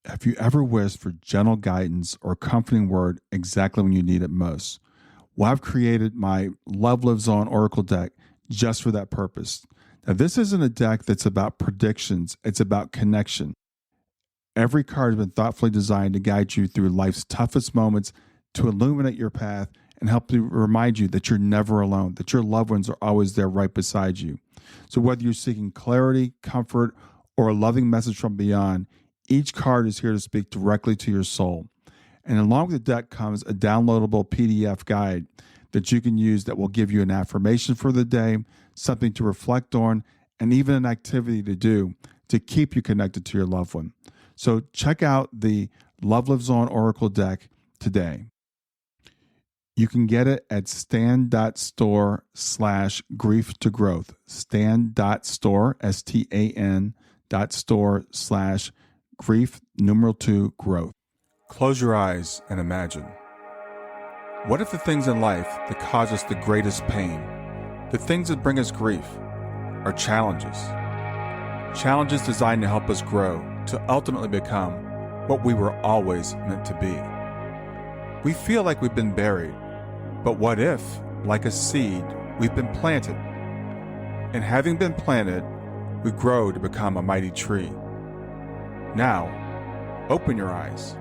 Have you ever wished for gentle guidance or a comforting word exactly when you need it most? Well, I've created my Love Lives On Oracle deck just for that purpose. Now, this isn't a deck that's about predictions, it's about connection. Every card has been thoughtfully designed to guide you through life's toughest moments, to illuminate your path, and help to remind you that you're never alone, that your loved ones are always there right beside you. So, whether you're seeking clarity, comfort, or a loving message from beyond, each card is here to speak directly to your soul. And along with the deck comes a downloadable PDF guide that you can use that will give you an affirmation for the day, something to reflect on, and even an activity to do to keep you connected to your loved one. So check out the Love Lives On Oracle deck today. You can get it at stan.store/grief to growth. Stan.store, STAN.store/grief, numeral 2, growth. Close your eyes and imagine. What if the things in life that cause us the greatest pain, the things that bring us grief, are challenges? Challenges designed to help us grow, to ultimately become what we were always meant to be. We feel like we've been buried, but what if, like a seed, we've been planted? And having been planted, we grow to become a mighty tree. Now, open your eyes.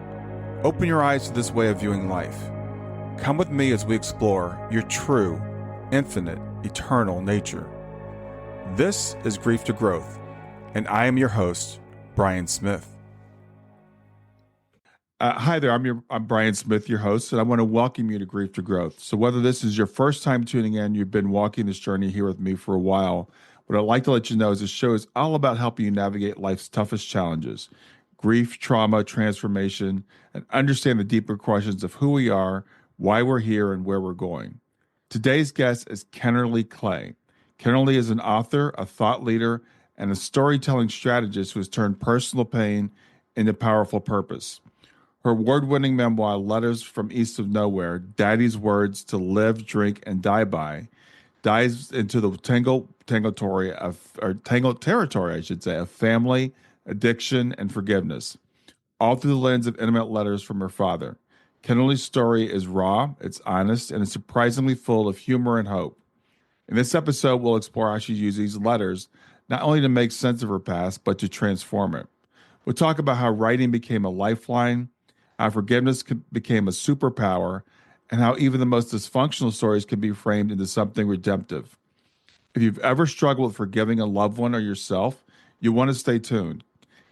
Open your eyes to this way of viewing life. Come with me as we explore your true, infinite, eternal nature. This is Grief to Growth, and I am your host, Brian Smith. Hi there, I'm Brian Smith, your host, and I want to welcome you to Grief to Growth. So whether this is your first time tuning in, you've been walking this journey here with me for a while, what I'd like to let you know is this show is all about helping you navigate life's toughest challenges, grief, trauma, transformation, and understand the deeper questions of who we are, why we're here, and where we're going. Today's guest is Kennerly Clay. Kennerly is an author, a thought leader, and a storytelling strategist who has turned personal pain into powerful purpose. Her award-winning memoir, Letters from East of Nowhere, Daddy's Words to Live, Drink, and Die By, dives into the tangled territory, I should say, of family, addiction, and forgiveness, all through the lens of intimate letters from her father. Kennerly's story is raw, it's honest, and it's surprisingly full of humor and hope. In this episode, we'll explore how she used these letters not only to make sense of her past, but to transform it. We'll talk about how writing became a lifeline, how forgiveness became a superpower, and how even the most dysfunctional stories can be framed into something redemptive. If you've ever struggled with forgiving a loved one or yourself, you want to stay tuned.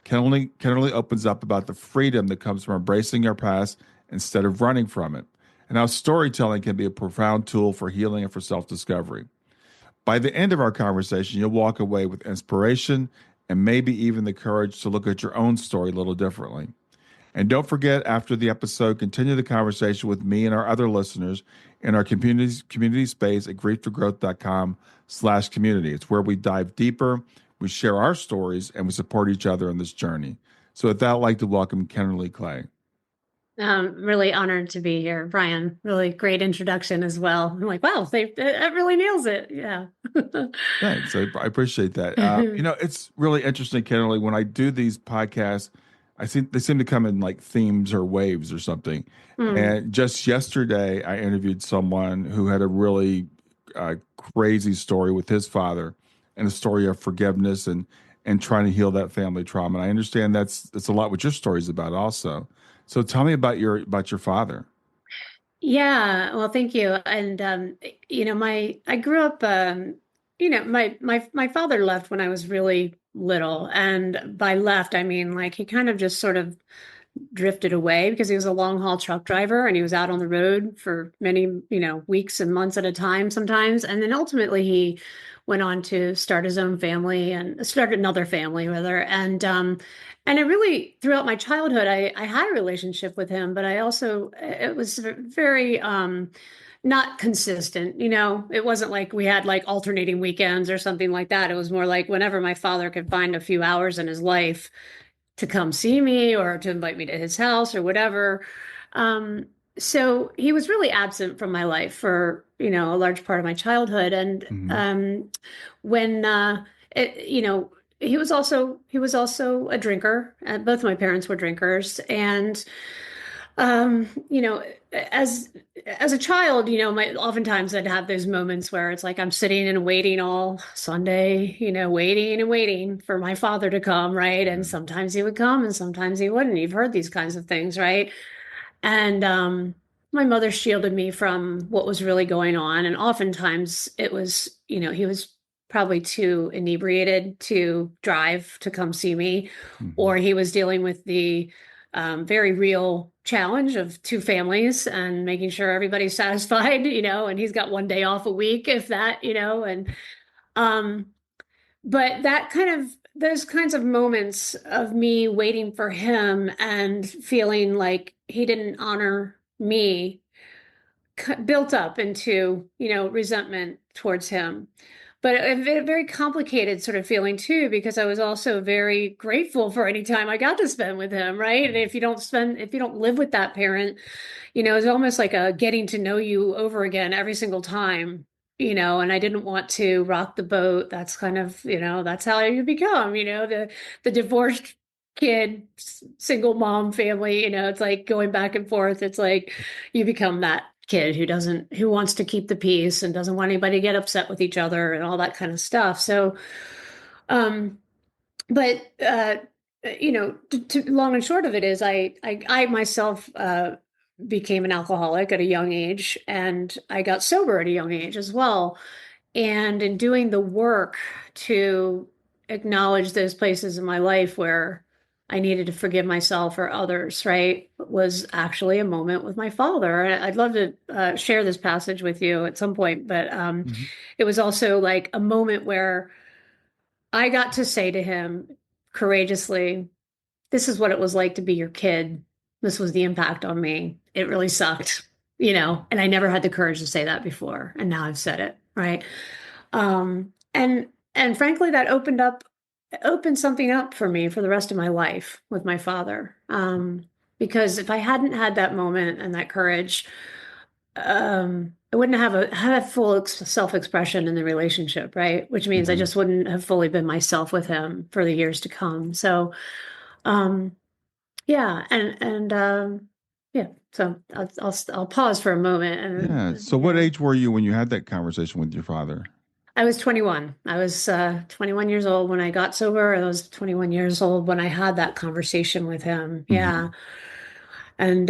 Kennerly opens up about the freedom that comes from embracing our past instead of running from it, and how storytelling can be a profound tool for healing and for self-discovery. By the end of our conversation, you'll walk away with inspiration and maybe even the courage to look at your own story a little differently. And don't forget, after the episode, continue the conversation with me and our other listeners in our community space at griefogrowth.com/community. It's where we dive deeper, we share our stories, and we support each other on this journey. So with that, I'd like to welcome Kennerly Clay. Really honored to be here, Brian. Really great introduction as well. I'm like, wow, that really nails it. Yeah. Thanks. I appreciate that. It's really interesting, Kennerly, when I do these podcasts, they seem to come in like themes or waves or something. And just yesterday, I interviewed someone who had a really crazy story with his father, and a story of forgiveness and trying to heal that family trauma. And I understand that's a lot what your story's about, also. So tell me about your father. Yeah, well, thank you. And I grew up my father left when I was really little. And by left, I mean like he kind of just sort of drifted away because he was a long haul truck driver and he was out on the road for many, weeks and months at a time sometimes. And then ultimately he went on to start his own family and started another family rather. And I really, throughout my childhood, I had a relationship with him, but I also, it was very, not consistent. It wasn't like we had like alternating weekends or something like that. It was more like whenever my father could find a few hours in his life to come see me or to invite me to his house or whatever. Um, so he was really absent from my life for, a large part of my childhood. And Hmm. when, it, he was also a drinker. Both my parents were drinkers, and you know, as as a child, oftentimes I'd have those moments where it's like I'm sitting and waiting all Sunday, waiting and waiting for my father to come, right? And Mhm. sometimes he would come, and sometimes he wouldn't. You've heard these kinds of things, right? And my mother shielded me from what was really going on. And oftentimes it was, he was probably too inebriated to drive to come see me, or Mhm. he was dealing with the very real challenge of two families and making sure everybody's satisfied, and he's got one day off a week, if that, and um, but those kinds of moments of me waiting for him and feeling like he didn't honor me built up into resentment towards him, but a very complicated sort of feeling too, because I was also very grateful for any time I got to spend with him, right? And if you don't live with that parent, it's almost like a getting to know you over again every single time, and I didn't want to rock the boat. That's kind of, that's how you become, the divorced kid, single mom family, it's like going back and forth. It's like you become that kid who wants to keep the peace and doesn't want anybody to get upset with each other and all that kind of stuff. So, um, but long and short of it is I myself became an alcoholic at a young age, and I got sober at a young age as well. And in doing the work to acknowledge those places in my life where I needed to forgive myself or others, right, was actually a moment with my father. And I'd love to share this passage with you at some point, but Mhm. it was also like a moment where I got to say to him courageously, this is what it was like to be your kid. This was the impact on me. It really sucked, and I never had the courage to say that before. And now I've said it, right? And frankly, that opened something up for me for the rest of my life with my father. Because if I hadn't had that moment and that courage, I wouldn't have full self-expression in the relationship, right? Which means I Mhm. just wouldn't have fully been myself with him for the years to come. So, um, yeah, and yeah. So I'll pause for a moment, Yeah. and So, what age were you when you had that conversation with your father? I was 21. I was 21 years old when I got sober. I was 21 years old when I had that conversation with him. Yeah, Mhm.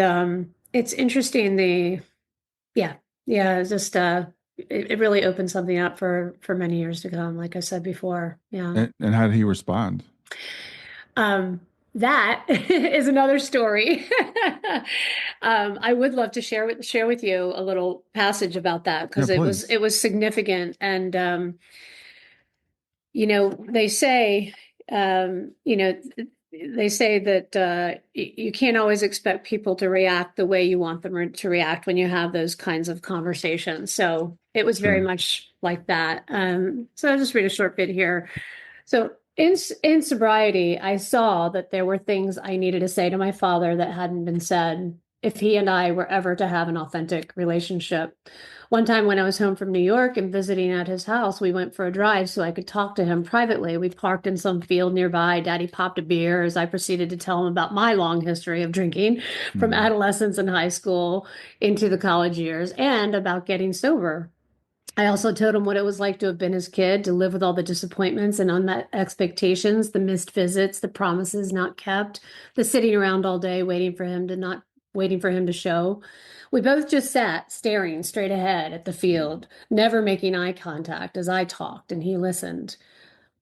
and it's interesting. Yeah, yeah, it's just it really opened something up for many years to come. Like I said before. Yeah. And how did he respond? Um, that is another story. I would love to share with you a little passage about that Yeah, because it was please. it was significant. And they say, they say that you can't always expect people to react the way you want them to react when you have those kinds of conversations. So it was very Sure. much like that. So I'll just read a short bit here. So in sobriety, I saw that there were things I needed to say to my father that hadn't been said if he and I were ever to have an authentic relationship. One time when I was home from New York and visiting at his house, we went for a drive so I could talk to him privately. We parked in some field nearby. Daddy popped a beer as I proceeded to tell him about my long history of drinking from Mhm. adolescence and high school into the college years and about getting sober. I also told him what it was like to have been his kid, to live with all the disappointments and unmet expectations, the missed visits, the promises not kept, the sitting around all day waiting for him to show. We both just sat staring straight ahead at the field, never making eye contact as I talked and he listened.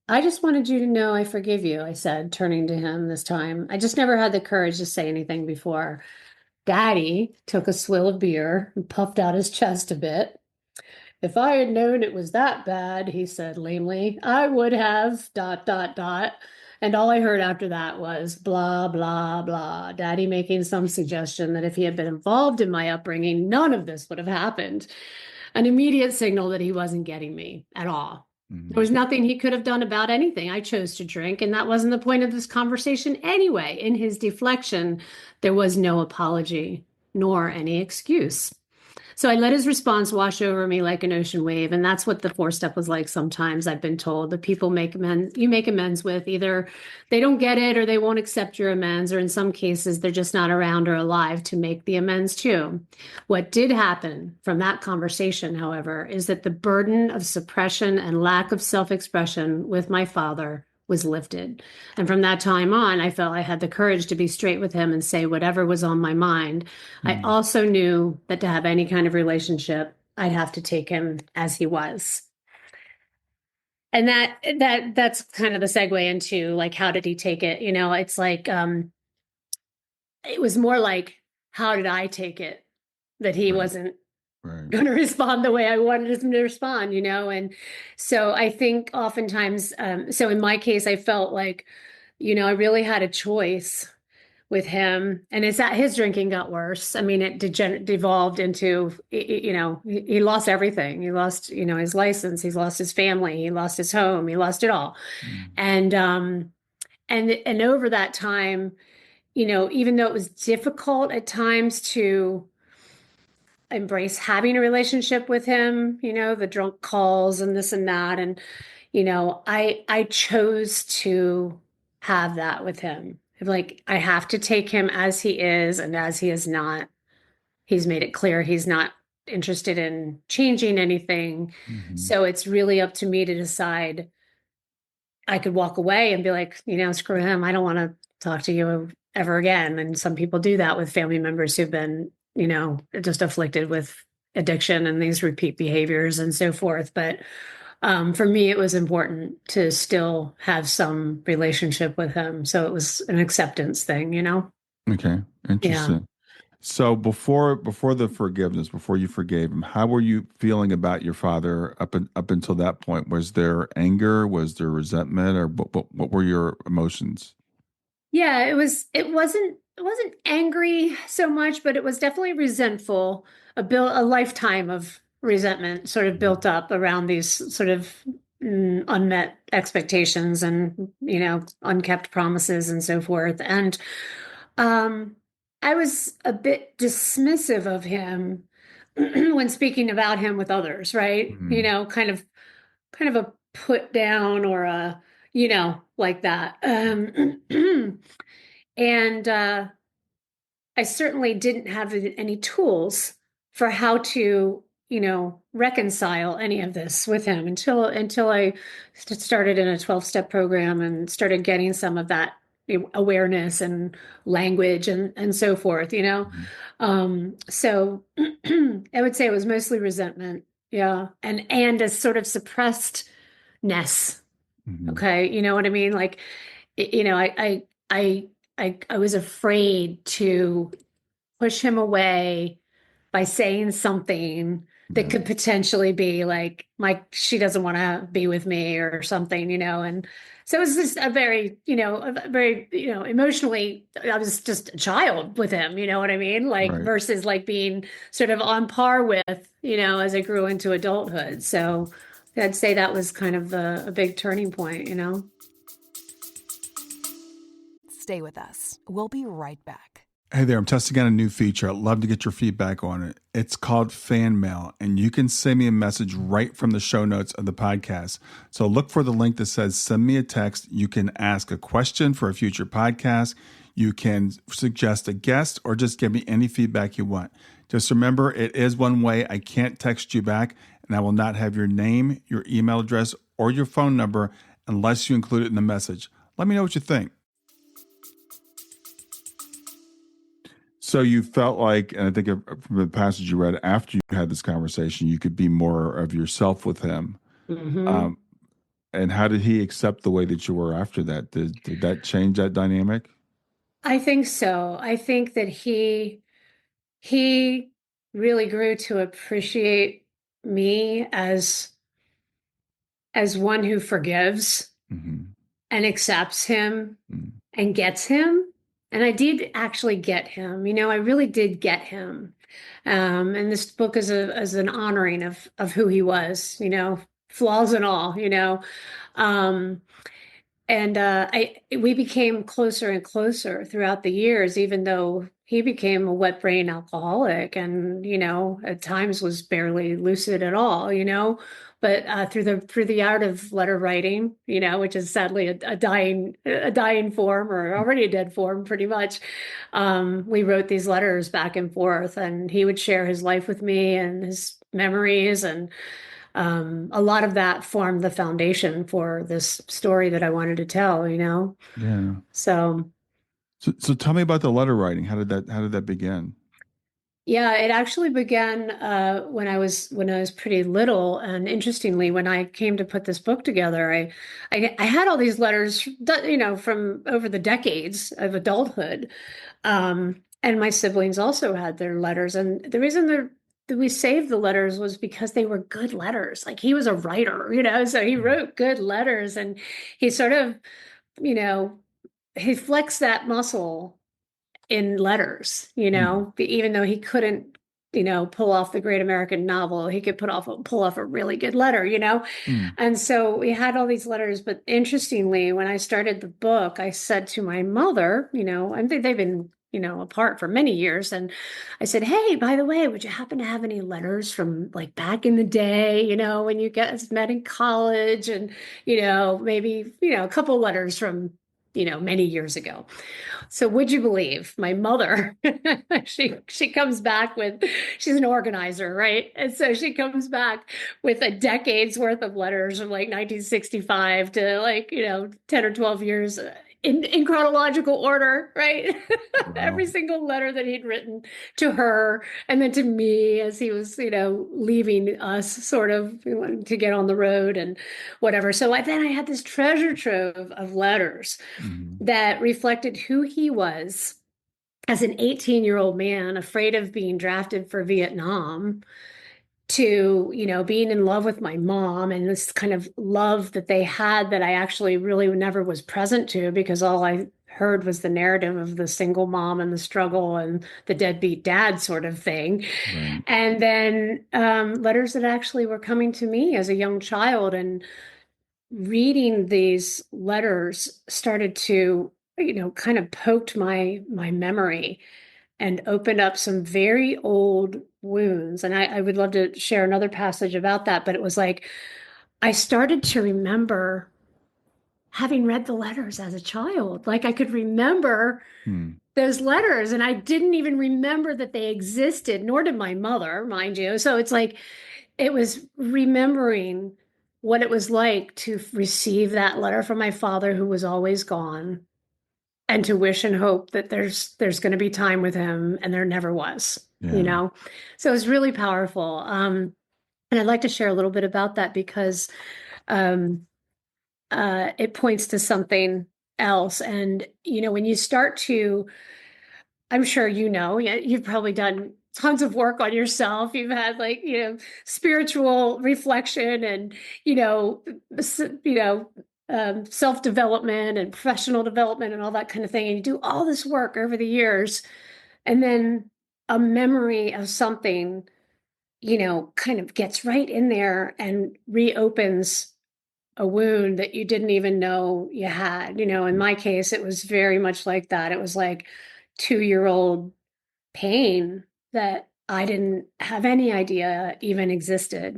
I just wanted you to know I forgive you, I said, turning to him this time. I just never had the courage to say anything before. Daddy took a swill of beer and puffed out his chest a bit. If I had known it was that bad, he said lamely, I would have dot dot dot. And all I heard after that was blah blah blah. Daddy making some suggestion that if he had been involved in my upbringing, none of this would have happened. An immediate signal that he wasn't getting me at all. There Mhm. was nothing he could have done about anything. I chose to drink, and that wasn't the point of this conversation anyway. In his deflection, there was no apology nor any excuse. So I let his response wash over me like an ocean wave. And that's what the four step was like sometimes, I've been told. The people make amends, you make amends with either they don't get it or they won't accept your amends, or in some cases, they're just not around or alive to make the amends too. What did happen from that conversation, however, is that the burden of suppression and lack of self expression with my father was lifted. And from that time on, I felt I had the courage to be straight with him and say whatever was on my mind. I Mm. also knew that to have any kind of relationship, I'd have to take him as he was. And that's kind of the segue into like how did he take it? It's like it was more like how did I take it that he Right. wasn't Right. going to respond the way I wanted him to respond. And so I think oftentimes, so in my case, I felt like, I really had a choice with him, and it's that his drinking got worse. I mean, it devolved into, he lost everything. He lost, his license. He's lost his family. He lost his home. He lost it all. Mm. And over that time, even though it was difficult at times to embrace having a relationship with him, the drunk calls and this and that. And, I chose to have that with him. Like, I have to take him as he is, and as he is not, he's made it clear he's not interested in changing anything. Mhm. So it's really up to me to decide. I could walk away and be like, screw him. I don't want to talk to you ever again. And some people do that with family members who've been, just afflicted with addiction and these repeat behaviors and so forth. But for me, it was important to still have some relationship with him. So it was an acceptance thing. Okay. Yeah. Interesting. So before the forgiveness, before you forgave him, how were you feeling about your father up until that point? Was there anger? Was there resentment, or what were your emotions? Yeah, it wasn't angry so much, but it was definitely resentful. A lifetime of resentment sort of Mhm. built up around these sort of unmet expectations and unkept promises and so forth. And um I was a bit dismissive of him when speaking about him with others, right? Mhm. Kind of a put down or a like that. And I certainly didn't have any tools for how to, reconcile any of this with him until I started in a 12-step program and started getting some of that awareness and language and so forth. Mhm. So I would say it was mostly resentment, yeah, and a sort of suppressedness. Mhm. Okay, you know what I mean? Like, I was afraid to push him away by saying something that Yeah. could potentially be like, she doesn't want to be with me or something. And so it was just a very, emotionally, I was just a child with him, you know what I mean? Like, Right. versus like being sort of on par with, as I grew into adulthood. So I'd say that was kind of a big turning point. Stay with us. We'll be right back. Hey there, I'm testing out a new feature. I'd love to get your feedback on it. It's called Fan Mail, and you can send me a message right from the show notes of the podcast. So look for the link that says send me a text. You can ask a question for a future podcast. You can suggest a guest or just give me any feedback you want. Just remember, it is one way. I can't text you back, and I will not have your name, your email address, or your phone number unless you include it in the message. Let me know what you think. So you felt like, and I think from the passage you read after you had this conversation, you could be more of yourself with him. Hmm. Um, and how did he accept the way that you were after that? Did that change that dynamic? I think so. I think that he really grew to appreciate me as one who forgives Hmm. and accepts him and gets him. And I did actually get him. I really did get him. And this book is an honoring of who he was, flaws and all. Um, And we became closer and closer throughout the years, even though he became a wet brain alcoholic and, at times was barely lucid at all, But through the art of letter writing, which is sadly a dying form, or already a dead form, pretty much, we wrote these letters back and forth, and he would share his life with me and his memories, and a lot of that formed the foundation for this story that I wanted to tell. Yeah. So So tell me about the letter writing. How did that begin? yeah, it actually began when I was pretty little, and interestingly, when I came to put this book together, I had all these letters, from over the decades of adulthood, and my siblings also had their letters, and the reason that we saved the letters was because they were good letters. Like, he was a writer, so he Mm. wrote good letters, and he sort of, you know, he flexed that muscle in letters, Mm. even though he couldn't, pull off the great American novel, he could pull off a really good letter. Mm. And so we had all these letters. But interestingly, when I started the book, I said to my mother, and they've been, apart for many years. And I said, hey, by the way, would you happen to have any letters from like back in the day, when you guys met in college, and, maybe, a couple letters from, many years ago. So would you believe my mother, she comes back with, she's an organizer, right? And so she comes back with a decade's worth of letters from like 1965 to like, 10 or 12 years in chronological order, right? Wow. Every single letter that he'd written to her and then to me as he was, leaving us sort of to get on the road and whatever. So then I had this treasure trove of letters Mhm. that reflected who he was as an 18-year-old man afraid of being drafted for Vietnam, to, being in love with my mom, and this kind of love that they had that I actually really never was present to, because all I heard was the narrative of the single mom and the struggle and the deadbeat dad sort of thing. Right. And then letters that actually were coming to me as a young child, and reading these letters started to, kind of poked my memory and opened up some very old wounds. And I would love to share another passage about that, but it was like I started to remember having read the letters as a child. Like, I could remember Hmm. those letters, and I didn't even remember that they existed, nor did my mother, mind you. So it's like it was remembering what it was like to receive that letter from my father, who was always gone, and to wish and hope that there's going to be time with him, and there never was, Yeah. So it was really powerful. And I'd like to share a little bit about that, because um, it points to something else. And when you start to, I'm sure you've probably done tons of work on yourself. You've had, like, spiritual reflection, and, you know, s- you know, self-development and professional development and all that kind of thing. And you do all this work over the years, and then a memory of something, kind of gets right in there and reopens a wound that you didn't even know you had. In my case, it was very much like that. It was like 2-year-old pain that I didn't have any idea even existed.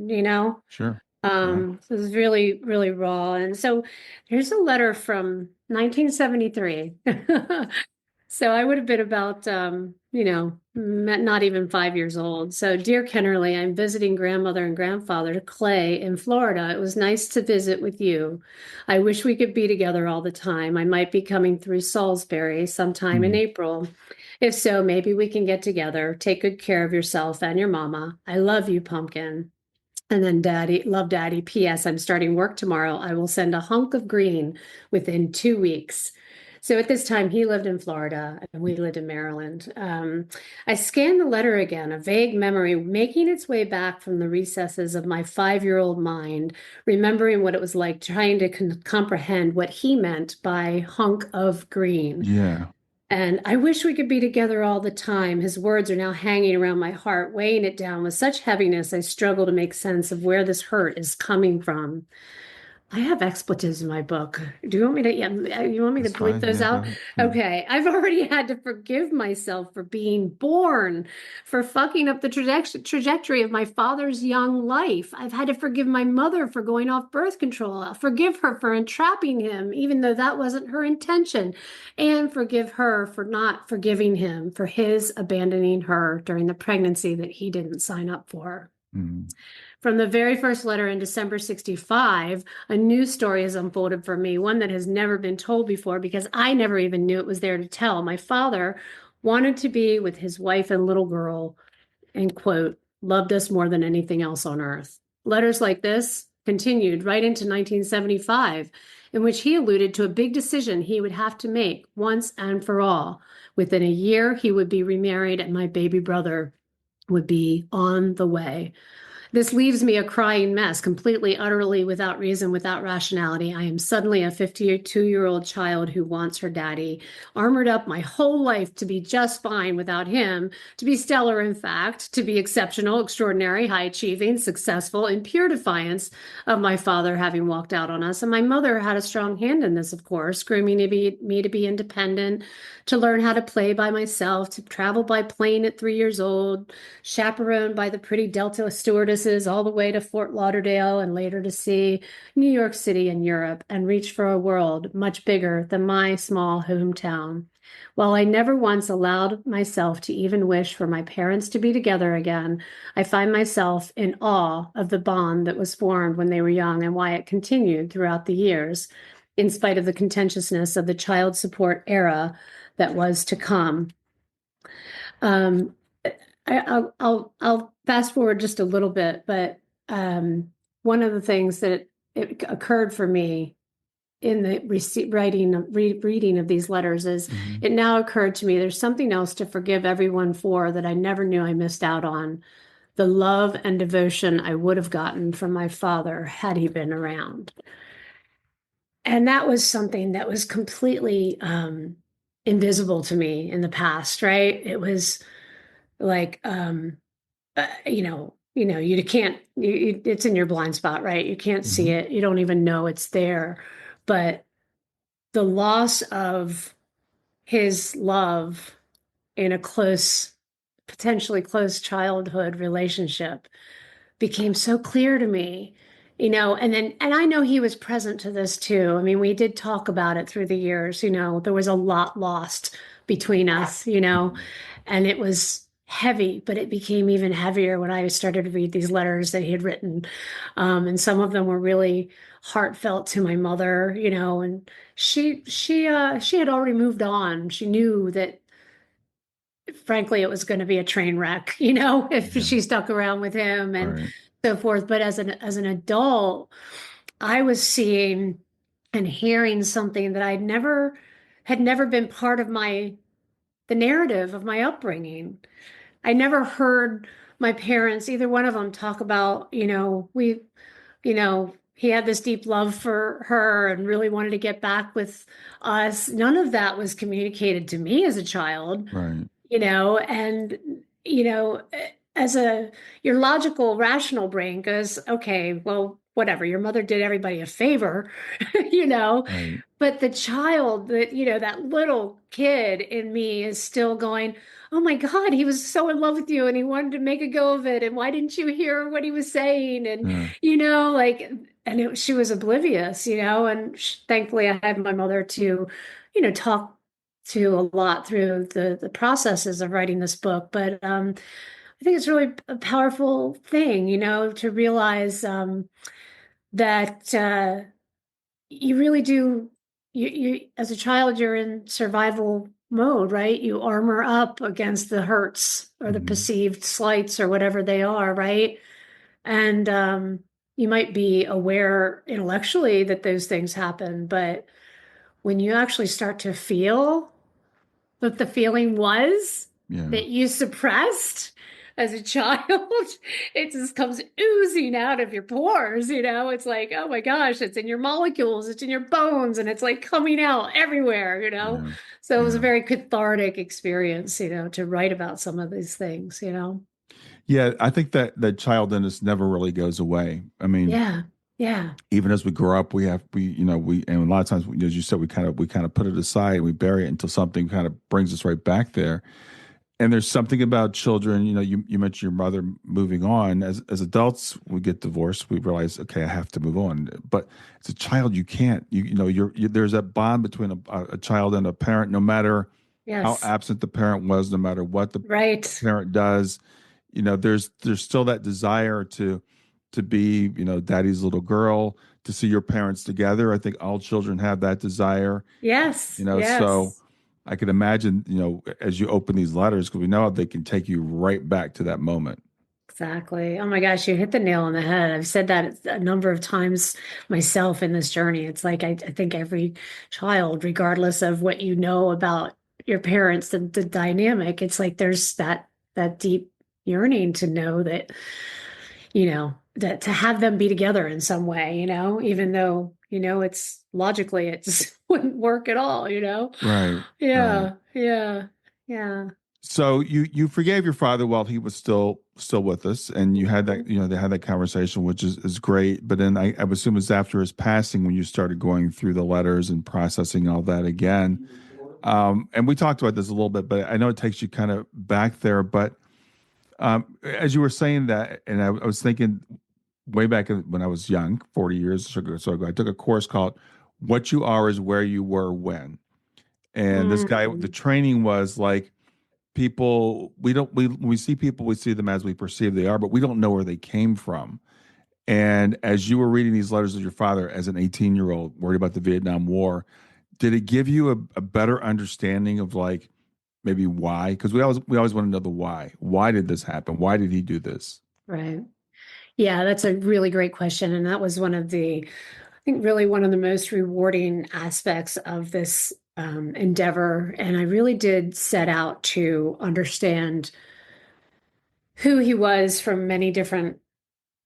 Sure. Yeah. So it was really, really raw. And so here's a letter from 1973. So I would have been about, not even 5 years old. So, dear Kennerly, I'm visiting grandmother and grandfather Clay in Florida. It was nice to visit with you. I wish we could be together all the time. I might be coming through Salisbury sometime in Hmm. April. If so, maybe we can get together. Take good care of yourself and your mama. I love you, Pumpkin. And then Daddy, love Daddy. P.S. I'm starting work tomorrow. I will send a hunk of green within 2 weeks. So at this time, he lived in Florida and we lived in Maryland. I scanned the letter again, a vague memory making its way back from the recesses of my 5-year-old mind, remembering what it was like trying to comprehend what he meant by hunk of green. Yeah. And I wish we could be together all the time. His words are now hanging around my heart, weighing it down with such heaviness. I struggle to make sense of where this hurt is coming from. I have expletives in my book. Do you want me to, you want me to That's bleep fine. those Yeah, go out? ahead. Okay. I've already had to forgive myself for being born, for fucking up the trajectory of my father's young life. I've had to forgive my mother for going off birth control. I'll forgive her for entrapping him, even though that wasn't her intention, and forgive her for not forgiving him for his abandoning her during the pregnancy that he didn't sign up for. Mhm. From the very first letter in December 65, a new story has unfolded for me, one that has never been told before because I never even knew it was there to tell. My father wanted to be with his wife and little girl, and quote, loved us more than anything else on earth. Letters like this continued right into 1975, in which he alluded to a big decision he would have to make once and for all. Within a year, he would be remarried, and my baby brother would be on the way. This leaves me a crying mess, completely, utterly without reason, without rationality. I am suddenly a 52-year-old child who wants her daddy, armored up my whole life to be just fine without him, to be stellar, in fact, to be exceptional, extraordinary, high achieving, successful, in pure defiance of my father having walked out on us. And my mother had a strong hand in this, of course, grooming me to be independent, to learn how to play by myself, to travel by plane at 3 years old, chaperoned by the pretty Delta stewardesses all the way to Fort Lauderdale and later to see New York City and Europe, and reach for a world much bigger than my small hometown. While I never once allowed myself to even wish for my parents to be together again, I find myself in awe of the bond that was formed when they were young and why it continued throughout the years, in spite of the contentiousness of the child support era that was to come. Um, I'll fast forward just a little bit, but one of the things that it occurred for me in the reading of these letters is Mhm. it now occurred to me there's something else to forgive everyone for that I never knew I missed out on. The love and devotion I would have gotten from my father had he been around. And that was something that was completely invisible to me in the past, right? It was like you can't, it's in your blind spot, right? You can't see Mhm. it. You don't even know it's there. But the loss of his love in a potentially close childhood relationship became so clear to me, and I know he was present to this too. I mean, we did talk about it through the years, there was a lot lost between us, Mhm. and it was heavy, but it became even heavier when I started to read these letters that he had written. And some of them were really heartfelt to my mother, and she had already moved on. She knew that frankly it was going to be a train wreck, if Yeah. she stuck around with him and Right. so forth. But as an adult, I was seeing and hearing something that had never been part of the narrative of my upbringing. I never heard my parents, either one of them, talk about, he had this deep love for her and really wanted to get back with us. None of that was communicated to me as a child, Right. and, as your logical, rational brain goes, okay, well, whatever, your mother did everybody a favor, you know, Right. but the child that little kid in me is still going, oh my God, he was so in love with you and he wanted to make a go of it. And why didn't you hear what he was saying? And, Yeah. she was oblivious, and thankfully I had my mother to, talk to a lot through the processes of writing this book. But I think it's really a powerful thing, to realize that you really do. You as a child, you're in survival mode, right? You armor up against the hurts or the Mhm. perceived slights or whatever they are, right? And you might be aware intellectually that those things happen, but when you actually start to feel what the feeling was Yeah. that you suppressed as a child, it just comes oozing out of your pores, It's like, oh my gosh, it's in your molecules, it's in your bones, and it's like coming out everywhere. Yeah. So it was a Yeah. very cathartic experience, to write about some of these things. Yeah. I think that child in us never really goes away. I mean, Yeah. Yeah. Even as we grow up, and a lot of times, as you said, we kind of put it aside and we bury it until something kind of brings us right back there. And there's something about children, you mentioned your mother moving on. As adults, we get divorced. We realize, okay, I have to move on. But as a child, you can't. There's that bond between a child and a parent, no matter how Yes. absent the parent was, no matter what the Right. parent does. There's still that desire to be, daddy's little girl, to see your parents together. I think all children have that desire, Yes. so Yes. I can imagine, as you open these letters, because we know they can take you right back to that moment. Exactly. Oh my gosh, you hit the nail on the head. I've said that a number of times myself in this journey. It's like I think every child, regardless of what you know about your parents, the dynamic, it's like there's that deep yearning to know that, that to have them be together in some way, even though, it's logically it just wouldn't work at all. Right, right. Yeah, yeah, yeah. So you forgave your father while he was still with us, and you had that, Mhm. they had that conversation, which is great. But then I would assume it's after his passing when you started going through the letters and processing all that again. And we talked about this a little bit, but I know it takes you kind of back there. But as you were saying that, and I was thinking way back when I was young, 40 years or so ago, I took a course called "What You Are Is Where You Were When." And this guy, the Mm. training was like, people, we don't, we when we see people, we see them as we perceive they are, but we don't know where they came from. And as you were reading these letters of your father as an 18-year-old worried about the Vietnam War, did it give you a better understanding of, like, maybe why? Because we always want to know the why. Why did this happen? Why did he do this? Right. Yeah, that's a really great question. And that was I think, really one of the most rewarding aspects of this endeavor. And I really did set out to understand who he was from many different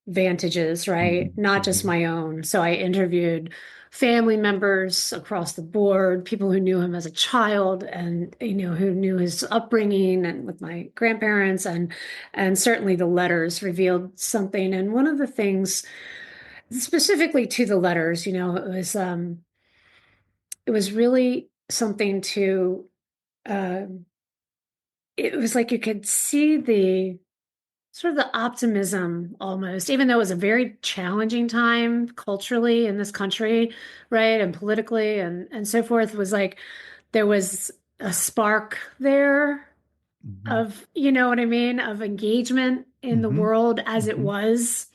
vantages, right? Mhm, Not just mhm, my own. So I interviewed family members across the board, people who knew him as a child and who knew his upbringing and with my grandparents, and certainly the letters revealed something. And one of the things specifically to the letters, it was really something to um it was like you could see the sort of the optimism almost, even though it was a very challenging time culturally in this country, right? And politically and so forth, was like there was a spark there mhm, of, you know what I mean, of engagement in the mhm, world as it mhm, was.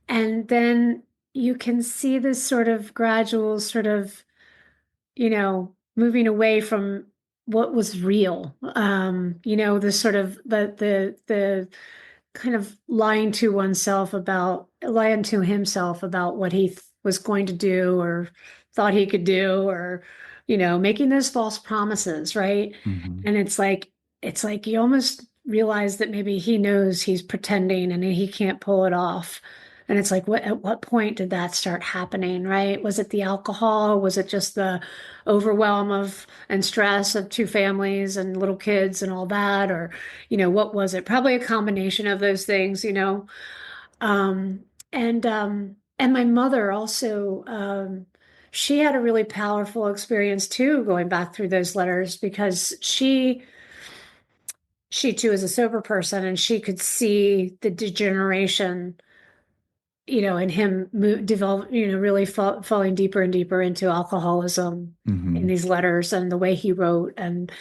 And then you can see this sort of gradual sort of, moving away from what was real. This sort of the kind of lying to himself about what he was going to do or thought he could do, or making those false promises, right? mhm, And it's like you almost realize that maybe he knows he's pretending and he can't pull it off. And it's like, at what point did that start happening, right? Was it the alcohol? Was it just the overwhelm of and stress of two families and little kids and all that? Or what was it? Probably a combination of those things. Um, and my mother also, she had a really powerful experience too, going back through those letters, because she too is a sober person, and she could see the degeneration, and him develop, really falling deeper and deeper into alcoholism in mhm, these letters and the way he wrote and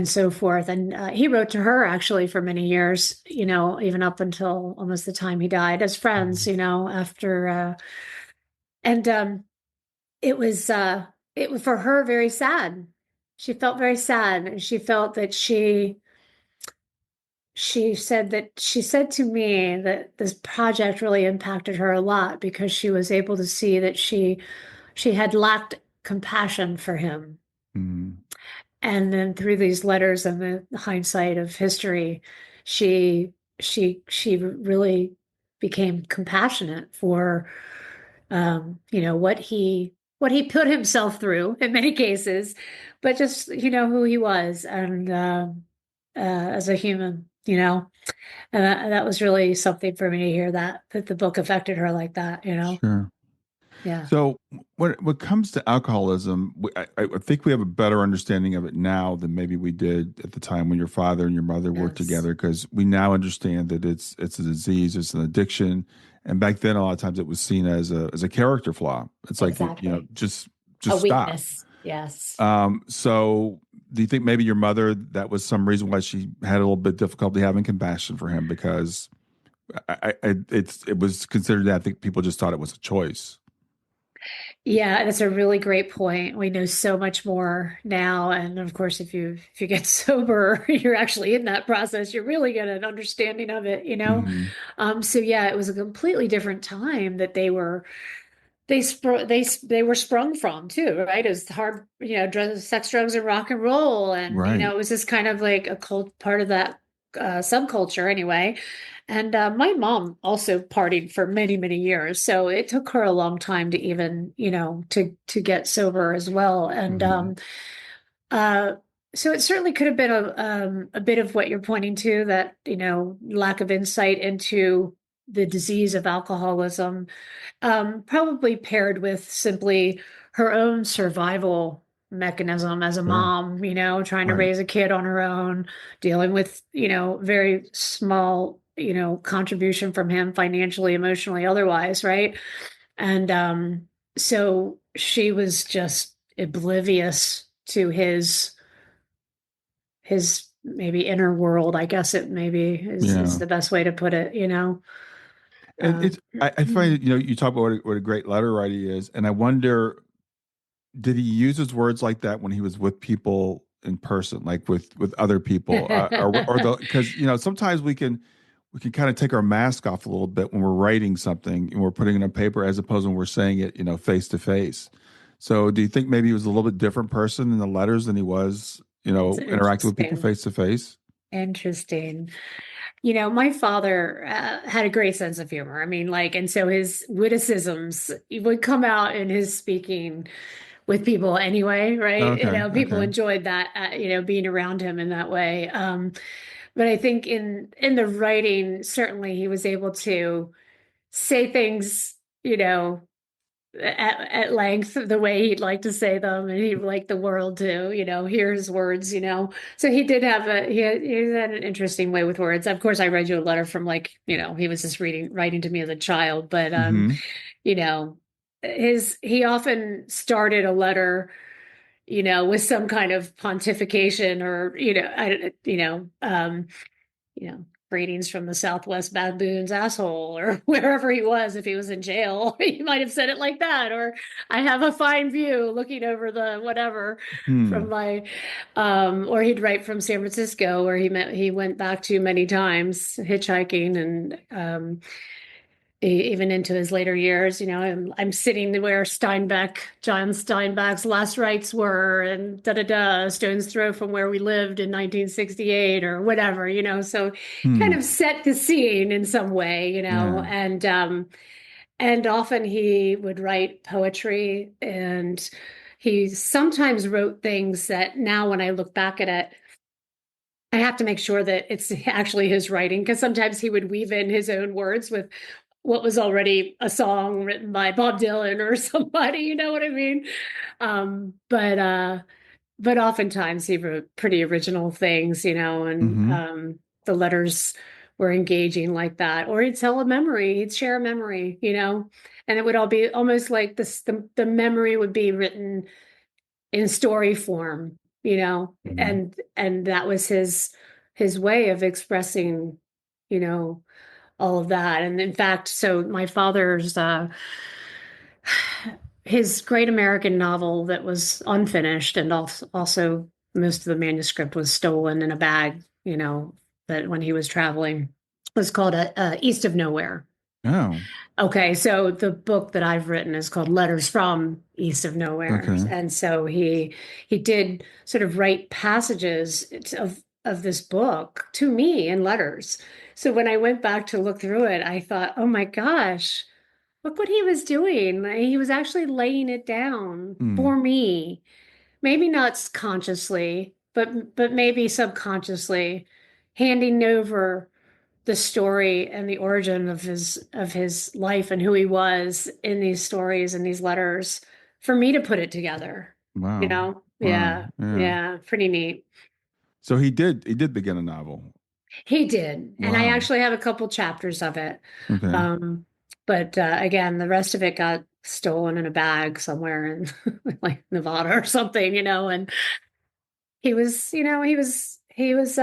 so forth. And he wrote to her actually for many years, even up until almost the time he died, as friends, mhm, after, and it was, it was for her very sad. She felt very sad, and she felt that she said to me that this project really impacted her a lot because she was able to see that she had lacked compassion for him. mhm, And then through these letters and the hindsight of history, she she really became compassionate for what he put himself through in many cases, but just who he was, and as a human. you know, and that was really something for me to hear that the book affected her like that, you know? Sure. Yeah. So when it comes to alcoholism, I think we have a better understanding of it now than maybe we did at the time when your father and your mother worked Yes. together, because we now understand that it's a disease, it's an addiction, and back then a lot of times it was seen as a character flaw. It's like Exactly. A just stop. weakness. Yes. So do you think maybe your mother, that was some reason why she had a little bit difficulty having compassion for him, because it was considered that I think people just thought it was a choice. Yeah, that's a really great point. We know so much more now, and of course, if you get sober, you're actually in that process. You're really get an understanding of it, you know. Hmm. So yeah, it was a completely different time that they were sprung from too, right? It was hard, you know, drugs, sex, drugs, and rock and roll, and you know, Right. it was just kind of like a cult part of that subculture anyway. And my mom also partied for many, many years, so it took her a long time to even, you know, to get sober as well. And Hmm. uh, so it certainly could have been a bit of what you're pointing to, that, you know, lack of insight into the disease of alcoholism, probably paired with simply her own survival mechanism as a Sure. mom, you know, trying to Right. raise a kid on her own, dealing with, you know, very small, you know, contribution from him financially, emotionally, otherwise, right? And so she was just oblivious to his maybe inner world, I guess it maybe is Yeah. the best way to put it, you know. And Uh, it's I find, you talk about what a great letter writer he is, and I wonder, did he use his words like that when he was with people in person, like with other people, or the because sometimes we can kind of take our mask off a little bit when we're writing something and we're putting it on paper, as opposed when we're saying it, face to face. So do you think maybe he was a little bit different person in the letters than he was, it's interacting with people interesting. face to face? Interesting. You know, my father had a great sense of humor. I mean, like, and so his witticisms would come out in his speaking with people anyway, right? You Okay, know, people okay. enjoyed that, you know, being around him in that way. But I think in the writing, certainly he was able to say things, you know, at length the way he'd like to say them, and he'd like the world to, you know, hear his words, you know. So he did have he had an interesting way with words. Of course, I read you a letter from, like, you know, he was just writing to me as a child, but Hmm. you know, he often started a letter, you know, with some kind of pontification, or, you know, you know, greetings from the Southwest baboon's asshole, or wherever he was. If he was in jail, he might have said it like that. Or I have a fine view looking over the whatever from Hmm. my, or he'd write from San Francisco, where he went back to many times hitchhiking, and even into his later years, you know, I'm sitting where John Steinbeck's last rites were, and da da da, stone's throw from where we lived in 1968, or whatever, you know. So kind Hmm. of set the scene in some way, you know, Yeah. and often he would write poetry, and he sometimes wrote things that now when I look back at it, I have to make sure that it's actually his writing, because sometimes he would weave in his own words with what was already a song written by Bob Dylan or somebody, you know what I mean? But oftentimes he wrote pretty original things, you know, and Hmm. the letters were engaging like that. Or he'd tell a memory, he'd share a memory, you know, and it would all be almost like this, the memory would be written in story form, you know, Hmm. and that was his way of expressing, you know, all of that. And in fact, so my father's his great American novel that was unfinished, and also most of the manuscript was stolen in a bag, you know, that when he was traveling, was called East of Nowhere. Oh, Okay, so the book that I've written is called Letters from East of Nowhere. okay. And so he did sort of write passages of this book to me in letters. So when I went back to look through it, I thought, "Oh my gosh, look what he was doing. He was actually laying it down Hmm. for me. Maybe not consciously, but maybe subconsciously, handing over the story and the origin of his life and who he was in these stories and these letters for me to put it together. You Wow. know? Wow. Yeah. Yeah. Yeah. Pretty neat. So he did begin a novel. He did. And I Wow. actually have a couple chapters of it. Okay. Um, but again, the rest of it got stolen in a bag somewhere in like Nevada or something, and he was, he was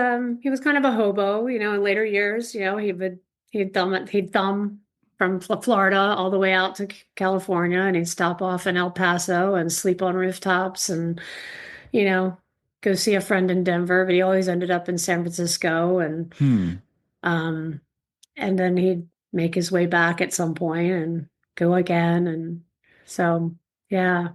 kind of a hobo, in later years, he'd thumb from Florida all the way out to California, and he'd stop off in El Paso and sleep on rooftops and, you know, go see a friend in Denver, but he always ended up in San Francisco, Hmm. um and then he'd make his way back at some point and go again, and so yeah.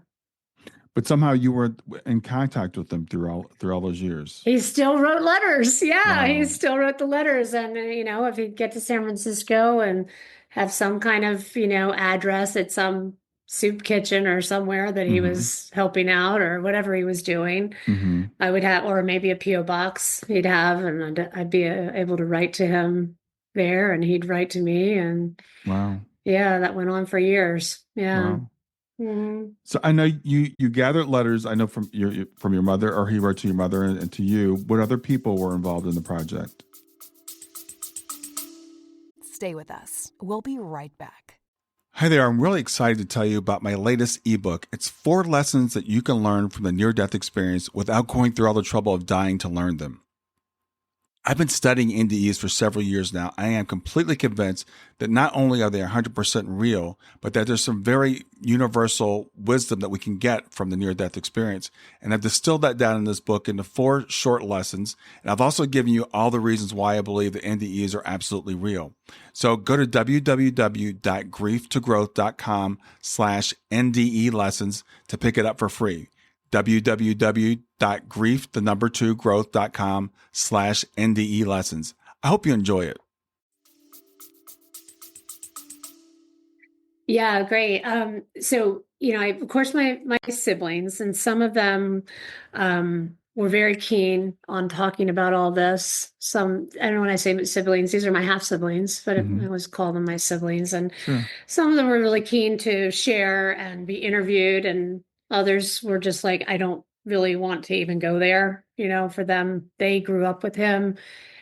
But somehow you were in contact with them through all those years. He still wrote letters. Yeah, he Wow. still wrote the letters. And, if he'd get to San Francisco and have some kind of, address at some soup kitchen or somewhere that he Mm-hmm. was helping out or whatever he was doing, Mm-hmm. I would have, or maybe a P.O. box he'd have, and I'd be able to write to him there, and he'd write to me. And Wow. yeah, that went on for years. Yeah. Wow. Mhm. So I know you gathered letters. I know from your mother, or he wrote to your mother and to you. What other people were involved in the project? Stay with us. We'll be right back. Hi there. I'm really excited to tell you about my latest ebook. It's 4 lessons that you can learn from the near-death experience without going through all the trouble of dying to learn them. I've been studying NDEs for several years now. I am completely convinced that not only are they 100% real, but that there's some very universal wisdom that we can get from the near-death experience. And I've distilled that down in this book into 4 short lessons. And I've also given you all the reasons why I believe that NDEs are absolutely real. So go to www.grieftogrowth.com/NDE lessons to pick it up for free. www.growth.com/NDE lessons. I hope you enjoy it. Yeah, great. So, of course, my siblings, and some of them were very keen on talking about all this. Some, I don't know, when I say siblings, these are my half siblings, but I Mm-hmm. always call them my siblings. And Sure. some of them were really keen to share and be interviewed, and others were just like, I don't really want to even go there. For them, they grew up with him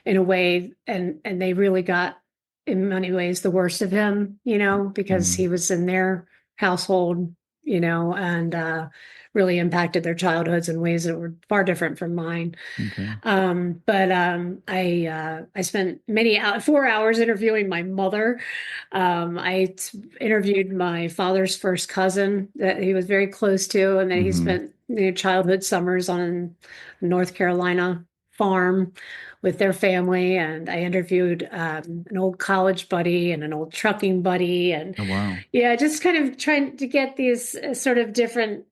in a way, and they really got, in many ways, the worst of him, because Mm-hmm. he was in their household, and really impacted their childhoods in ways that were far different from mine. Okay. But I spent 4 hours interviewing my mother. Interviewed my father's first cousin that he was very close to, and then he Mm-hmm. spent childhood summers on a North Carolina farm with their family. And I interviewed an old college buddy and an old trucking buddy, and Oh, wow. yeah, just kind of trying to get these sort of different,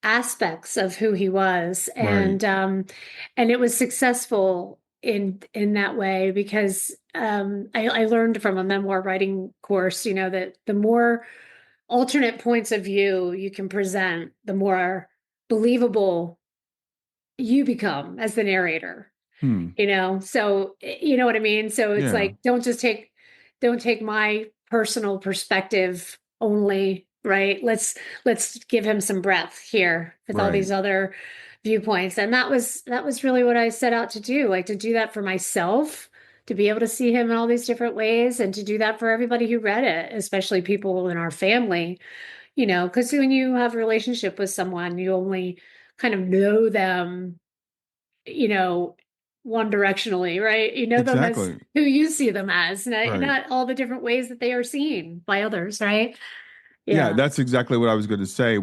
aspects of who he was. Right. And it was successful in that way, because I learned from a memoir writing course, that the more alternate points of view you can present, the more believable you become as the narrator. Hmm. So you know what I mean? So it's Yeah. like, don't take my personal perspective only, right? Let's give him some breath here with all Right. these other viewpoints. And that was really what I set out to do, like to do that for myself, to be able to see him in all these different ways, and to do that for everybody who read it, especially people in our family, because when you have a relationship with someone, you only kind of know them, you know, one directionally, right? You know them as Exactly. who you see them as, not, Right. not all the different ways that they are seen by others, right? Yeah, Yeah. that's exactly what I was going to say.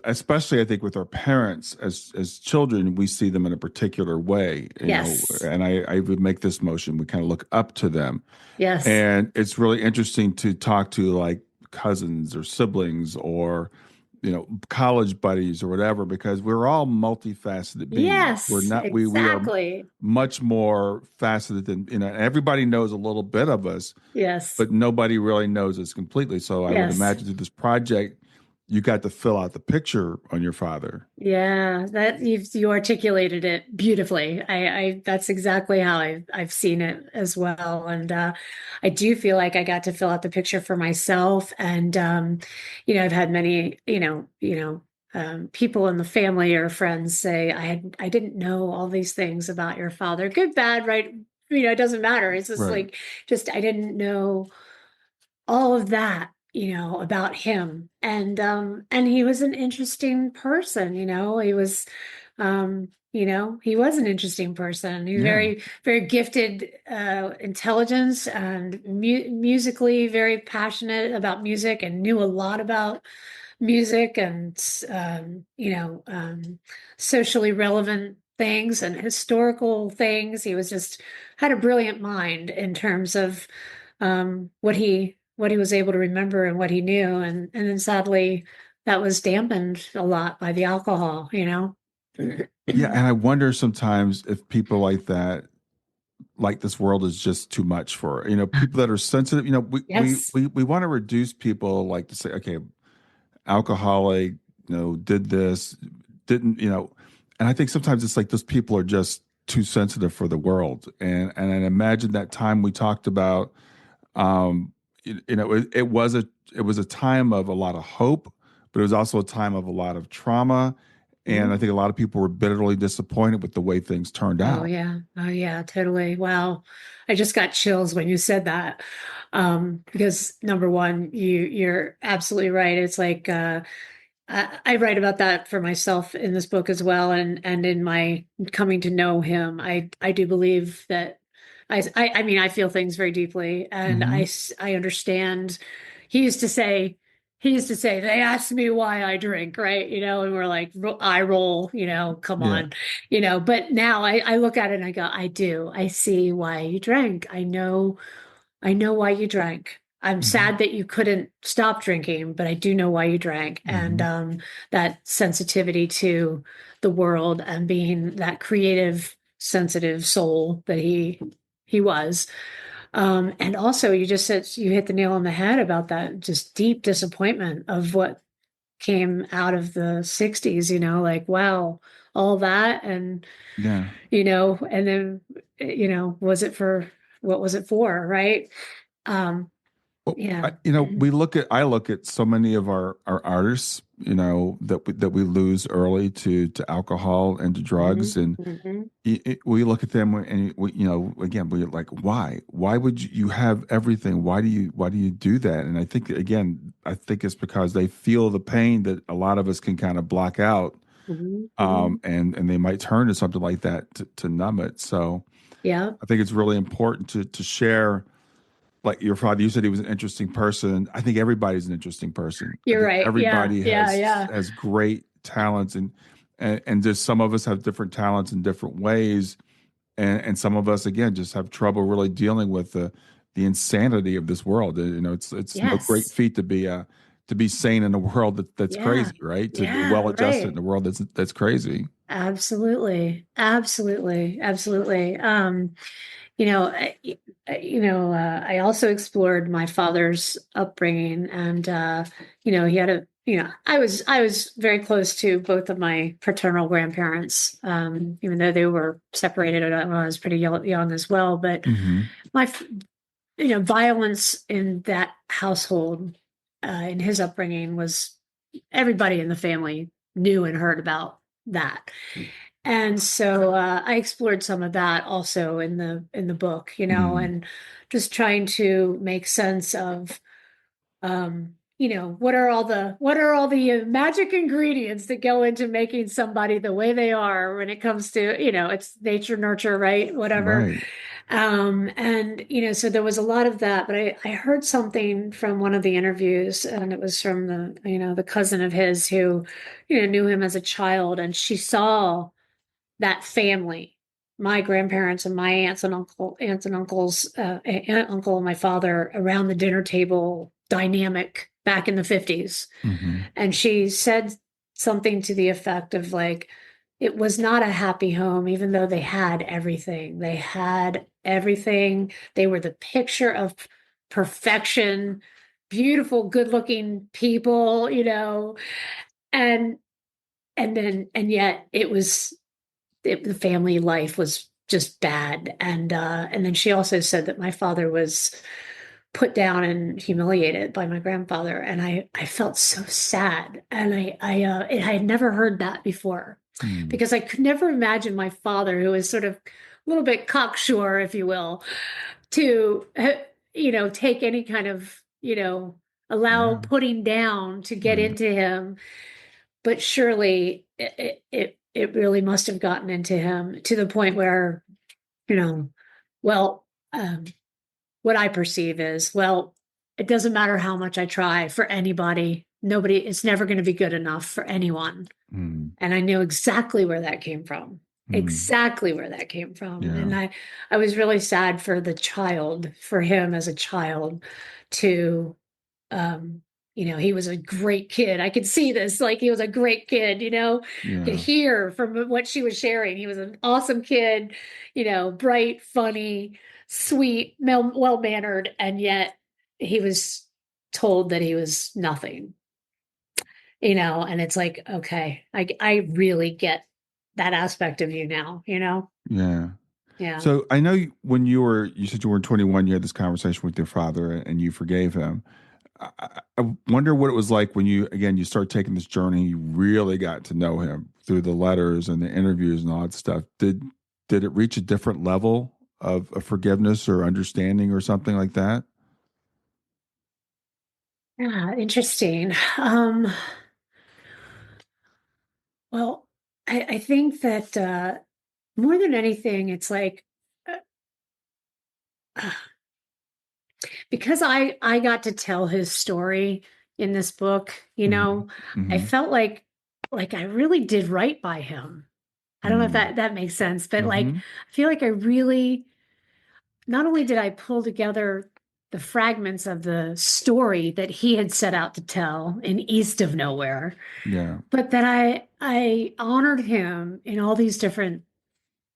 Especially I think with our parents as children, we see them in a particular way, Yes. and I would make this motion. We kind of look up to them. Yes. And it's really interesting to talk to like cousins or siblings or, college buddies or whatever, because we're all multifaceted beings. We're Yes, not, we are exactly. much more faceted than, everybody knows a little bit of us, Yes. but nobody really knows us completely. So I would Yes. imagine through this project, you got to fill out the picture on your father. Yeah, that you articulated it beautifully. I that's exactly how I've seen it as well. And I do feel like I got to fill out the picture for myself. And I've had many, people in the family or friends say, I didn't know all these things about your father. Good, bad, right? It doesn't matter. It's just Right. like just I didn't know all of that, about him. And he was an interesting person, he was an interesting person. He was Yeah. very, very gifted, intelligence and musically very passionate about music and knew a lot about music and, socially relevant things and historical things. He was just had a brilliant mind in terms of what he was able to remember and what he knew, and then sadly that was dampened a lot by the alcohol. Yeah. And I wonder sometimes if people like that, like this world is just too much for, people that are sensitive, we, we, Yes. we, we want to reduce people like to say, okay, alcoholic, did this, didn't, and I think sometimes it's like those people are just too sensitive for the world. And I imagine that time we talked about, um, it was a time of a lot of hope, but it was also a time of a lot of trauma. And I Mhm. think a lot of people were bitterly disappointed with the way things turned Oh out. yeah. Oh yeah, totally. Wow. I just got chills when you said that. Because number one, you're absolutely right. It's like I write about that for myself in this book as well, and in my coming to know him, I do believe that I mean I feel things very deeply, and Hmm. I understand. He used to say he used to say they asked me why I drink, right? And we're like I roll, come Yeah. on, But now I look at it and I go, I see why you drank. I know why you drank. I'm Hmm. sad that you couldn't stop drinking, but I do know why you drank. And Hmm. that sensitivity to the world and being that creative, sensitive soul that he was. And also, you just said you hit the nail on the head about that just deep disappointment of what came out of the 60s, like, wow, all that. Yeah. And then, was it for what was it for? Right. Um, Well, yeah. I look at so many of our artists, that we lose early to alcohol and to Hmm. drugs, and Hmm. we look at them and again, we're like, why would you have everything? Why do you do that? And I think it's because they feel the pain that a lot of us can kind of block out, Hmm. Hmm. and they might turn to something like that to numb it. So Yeah. I think it's really important to share. Like your father, you said he was an interesting person. I think everybody's an interesting person. I You're think right. Yeah. everybody Yeah. has Yeah. has great talents, and just some of us have different talents in different ways, and some of us again just have trouble really dealing with the insanity of this world. It's no great Yes. feat to be sane in a world that's Yeah. crayou, right? To be Yeah. well adjusted in Right. a world that's crazy. Absolutely. Absolutely. Absolutely. You know, I also explored my father's upbringing, and he had I was very close to both of my paternal grandparents, even though they were separated when I was pretty young as well. But Hmm. my, violence in that household, in his upbringing was everybody in the family knew and heard about that. And so I explored some of that also in the book, Hmm. and just trying to make sense of, what are all the magic ingredients that go into making somebody the way they are when it comes to, it's nature, nurture, right? Whatever. Right. And so there was a lot of that, but I heard something from one of the interviews, and it was from the cousin of his who, knew him as a child, and she saw that family, my grandparents and my aunts and uncles, aunt, uncle, and my father around the dinner table dynamic back in the 50s. Hmm. And she said something to the effect of like, it was not a happy home, even though they had everything. They had everything. They were the picture of perfection. beautiful, good-looking people, and and yet the family life was just bad. And then she also said that my father was put down and humiliated by my grandfather, and I felt so sad, and I had never heard that before, Mm, because I could never imagine my father, who is sort of a little bit cocksure, if you will, to take any kind of allow yeah. putting down to get Right. into him. But surely it really must have gotten into him to the point where, you know, well, what I perceive is, well, it doesn't matter how much I try for anybody. Nobody, it's never going to be good enough for anyone. Mm, And I knew exactly where that came from. mm, Exactly where that came from. yeah. And I was really sad for for him as a child to, um, he was a great kid. I could see this, like he was a great kid, could Yeah. hear from what she was sharing. He was an awesome kid, bright, funny, sweet, well-mannered, and yet he was told that he was nothing, and it's like, okay, I really get that aspect of you now. Yeah. Yeah. So I know when you said you were 21, you had this conversation with your father and you forgave him. I wonder what it was like when you start taking this journey. You really got to know him through the letters and the interviews and all that stuff. Did it reach a different level of forgiveness or understanding or something like that? Yeah, interesting. Well, I think that more than anything, it's like, uh, because I got to tell his story in this book, Mm-hmm. I Mm-hmm. felt like I really did right by him. I don't know if that makes sense, but like Mm-hmm. I feel like I really, not only did I pull together the fragments of the story that he had set out to tell in East of Nowhere, Yeah. but that I honored him in all these different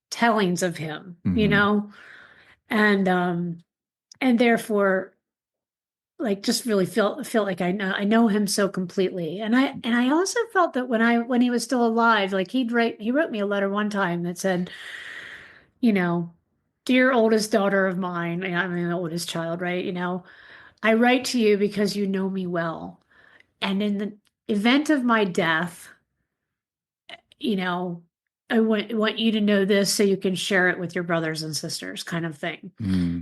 tellings of him, Mm-hmm. and therefore, like, just really felt like I know him so completely. And I also felt that when he was still alive, like he wrote me a letter one time that said, you know dear oldest daughter of mine, I mean the oldest child, right? I write to you because you know me well, and in the event of my death, you know I want you to know this so you can share it with your brothers and sisters, kind of thing. Mm-hmm.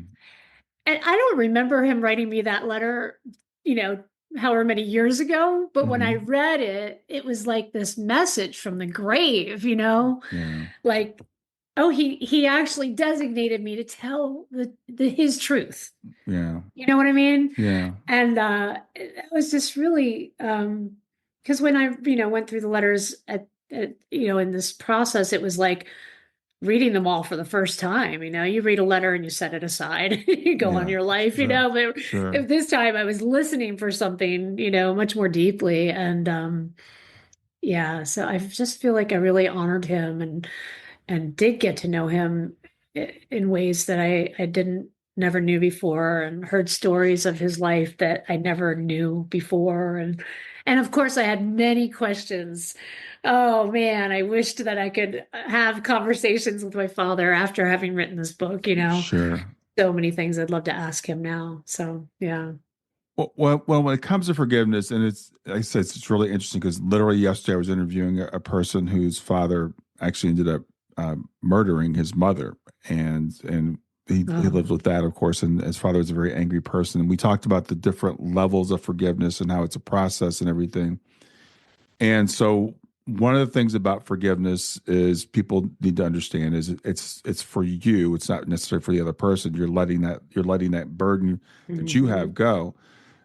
And I don't remember him writing me that letter, you know, however many years ago, but when I Mm-hmm. read it, it was like this message from the grave, Yeah. like, oh, he actually designated me to tell his truth. Yeah. You know what I mean? Yeah. And it was just really, because when I, went through the letters in this process, it was like reading them all for the first time. You read a letter and you set it aside, you go on Yeah. your life, Sure. but Sure. if this time I was listening for something, much more deeply. And yeah, so I just feel like I really honored him and did get to know him in ways that I didn't never knew before, and heard stories of his life that I never knew before. And of course I had many questions. Oh man, I wished that I could have conversations with my father after having written this book. Sure. So many things I'd love to ask him now. So yeah. Well, when it comes to forgiveness, and like I said, it's really interesting because literally yesterday I was interviewing a person whose father actually ended up murdering his mother, and he Oh. lived with that, of course, and his father was a very angry person. And we talked about the different levels of forgiveness and how it's a process and everything. And so one of the things about forgiveness is people need to understand is it's for you. It's not necessarily for the other person. You're letting that burden that you Mhm. have go.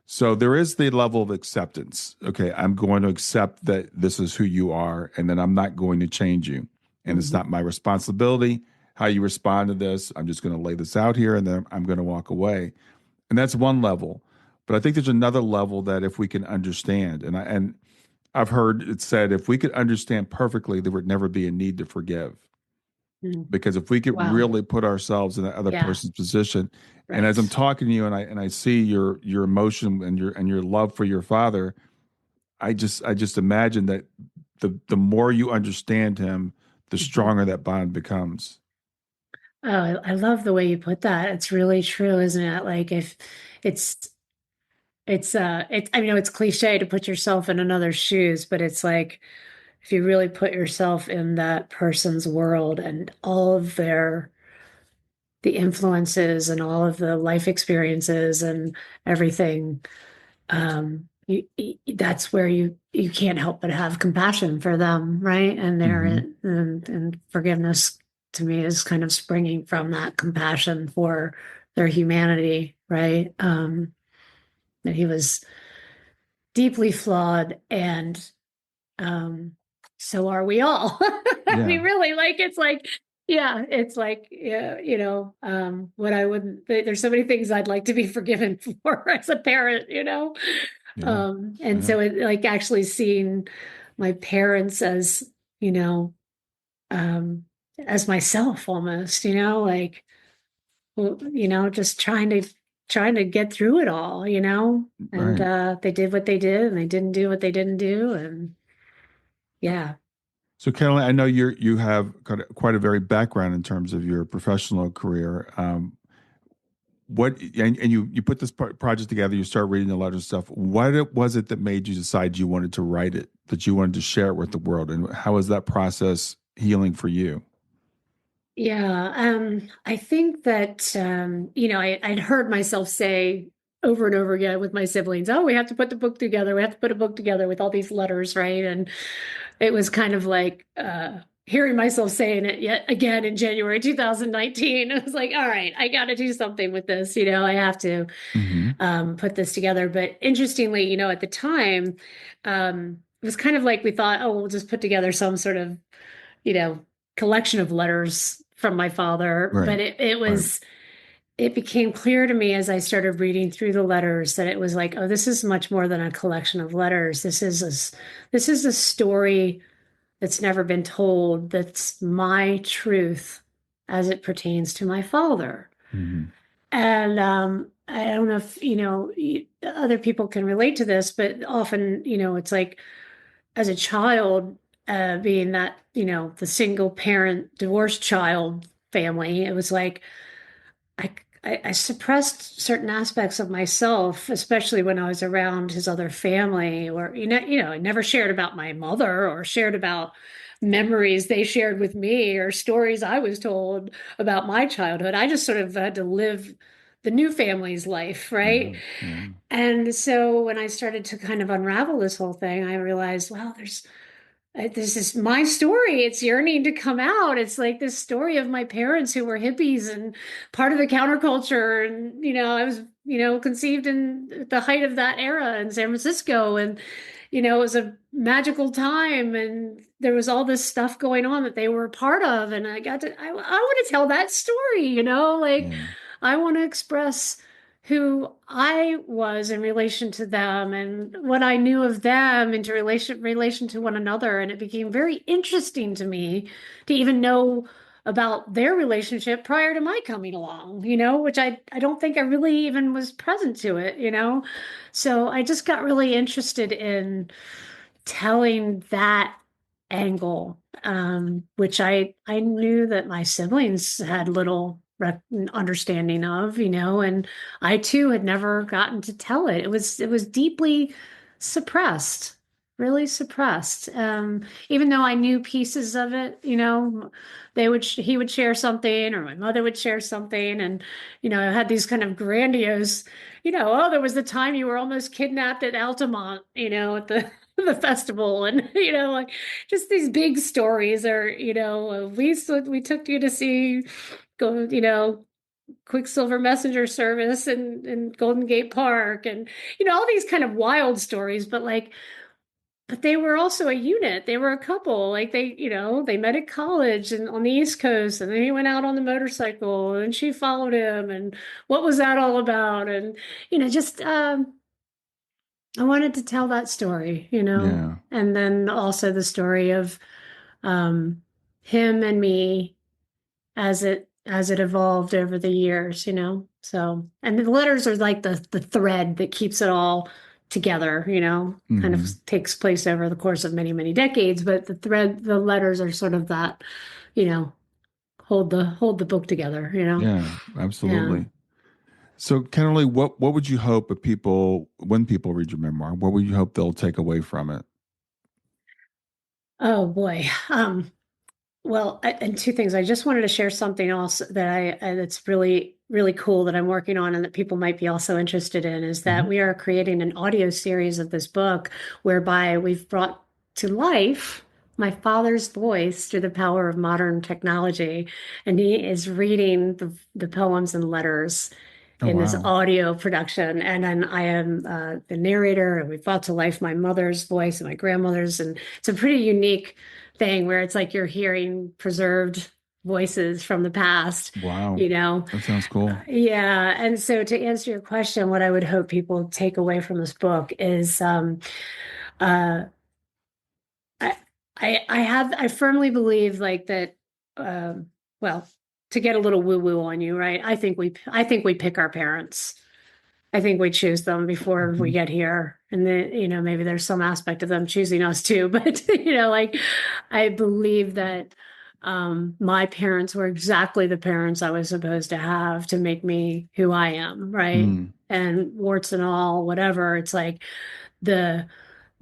So there is the level of acceptance. Okay, I'm going to accept that this is who you are, and then I'm not going to change you. And it's not Mhm. my responsibility how you respond to this. I'm just going to lay this out here, and then I'm going to walk away. And that's one level. But I think there's another level that if we can understand, and I've heard it said, if we could understand perfectly, there would never be a need to forgive. Mm. because if we could Wow. really put ourselves in the other Yeah. person's position, and as I'm Right. talking to you and I see your emotion and your love for your father, I just imagine that the more you understand him, the Mhm. stronger that bond becomes. Oh, I love the way you put that. It's really true, isn't it? Like if it's I mean, it's cliche to put yourself in another's shoes, but it's like if you really put yourself in that person's world and all of the influences and all of the life experiences and everything, that's where you can't help but have compassion for them, right? And Hmm. and forgiveness to me is kind of springing from that compassion for their humanity, right? That he was deeply flawed, and um so are we all. I Yeah, mean, really, like it's like, yeah, it's like, yeah, what I wouldn't, there's so many things I'd like to be forgiven for as a parent, yeah, and yeah. so it like actually seeing my parents as, you know, um as myself almost, like, well, just trying to get through it all, and Right. they did what they did and they didn't do what they didn't do, and yeah. So, Caroline, I know you have quite a varied background in terms of your professional career. What and you put this project together. You start reading the letter and stuff. Was it that made you decide you wanted to write it? That you wanted to share it with the world? And how was that process healing for you? Yeah, I think that I'd heard myself say over and over again with my siblings, "Oh, we have to put the book together. We have to put a book together with all these letters," right? And it was kind of like hearing myself saying it yet again in January 2019. It was like, all right, I got to do something with this. I have to Hmm. put this together. But interestingly, at the time, it was kind of like we thought, oh, we'll just put together some sort of you know, collection of letters from my father. Right. But it Right. was, it became clear to me as I started reading through the letters that it was like, oh, this is much more than a collection of letters. This is a story that's never been told. That's my truth as it pertains to my father. Hmm. And I don't know if, other people can relate to this, but often, it's like as a child, being that, the single parent divorced child family, it was like I, I suppressed certain aspects of myself, especially when I was around his other family, or I never shared about my mother or shared about memories they shared with me or stories I was told about my childhood. I just sort of had to live the new family's life, Yeah. right? Yeah. And so when I started to kind of unravel this whole thing, I realized, wow, this is my story. It's yearning to come out. It's like this story of my parents who were hippies and part of the counterculture. And, I was, conceived in the height of that era in San Francisco. And, it was a magical time. And there was all this stuff going on that they were a part of. And I want to tell that story, like Yeah. I want to express who I was in relation to them and what I knew of them into relation to one another. And it became very interesting to me to even know about their relationship prior to my coming along, which I don't think I really even was present to it. So I just got really interested in telling that angle, which I knew that my siblings had little understanding of, and I too had never gotten to tell it. It was deeply suppressed, really suppressed. Even though I knew pieces of it, he would share something, or my mother would share something, and I had these kind of grandiose, oh, there was the time you were almost kidnapped at Altamont, at the the festival, and like just these big stories, or we took you to see go Quicksilver messenger service in Golden Gate Park, and all these kind of wild stories, but they were also a unit. They were a couple. Like they met at college and on the East Coast, and then he went out on the motorcycle and she followed him, and what was that all about? And just I wanted to tell that story, Yeah. and then also the story of um, him and me. as it evolved over the years, So, and the letters are like the thread that keeps it all together, kind of takes place over the course of many, many decades, but the letters are sort of that, you know, hold the book together. Yeah, Yeah. absolutely. So, Kennerly, what would you hope when people read your memoir, what would you hope they'll take away from it? Oh boy. Well, and two things. I just wanted to share something else that that's really, really cool that I'm working on and that people might be also interested in is that Mhm. we are creating an audio series of this book whereby we've brought to life my father's voice through the power of modern technology. And he is reading the poems and letters Oh, in this wow. audio production. And then I am the narrator, and we've brought to life my mother's voice and my grandmother's. And it's a pretty unique thing where it's like you're hearing preserved voices from the past, Wow. you know? That sounds cool. Yeah. And so to answer your question, what I would hope people take away from this book is uh, I, I firmly believe like that, well, to get a little woo woo on you, right? I think we pick our parents. I think we choose them before we Mhm. get here. And then, maybe there's some aspect of them choosing us too. But, like I believe that my parents were exactly the parents I was supposed to have to make me who I am, right? Mm, And warts and all, whatever. It's like the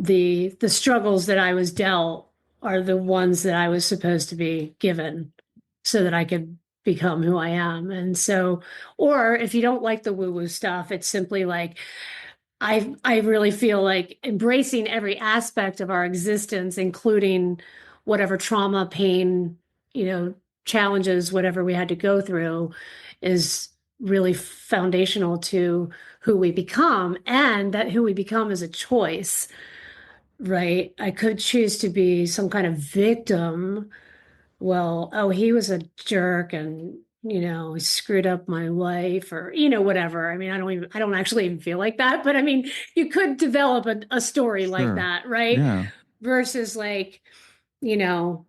the struggles that I was dealt are the ones that I was supposed to be given so that I could become who I am. And so, or if you don't like the woo-woo stuff, it's simply like I really feel like embracing every aspect of our existence, including whatever trauma, pain, challenges, whatever we had to go through, is really foundational to who we become, and that who we become is a choice. Right. I could choose to be some kind of victim. Well, oh, he was a jerk and, he screwed up my life or, whatever. I mean, I don't actually even feel like that, but I mean, you could develop a story like sure. that, right? Yeah. Versus like, you know,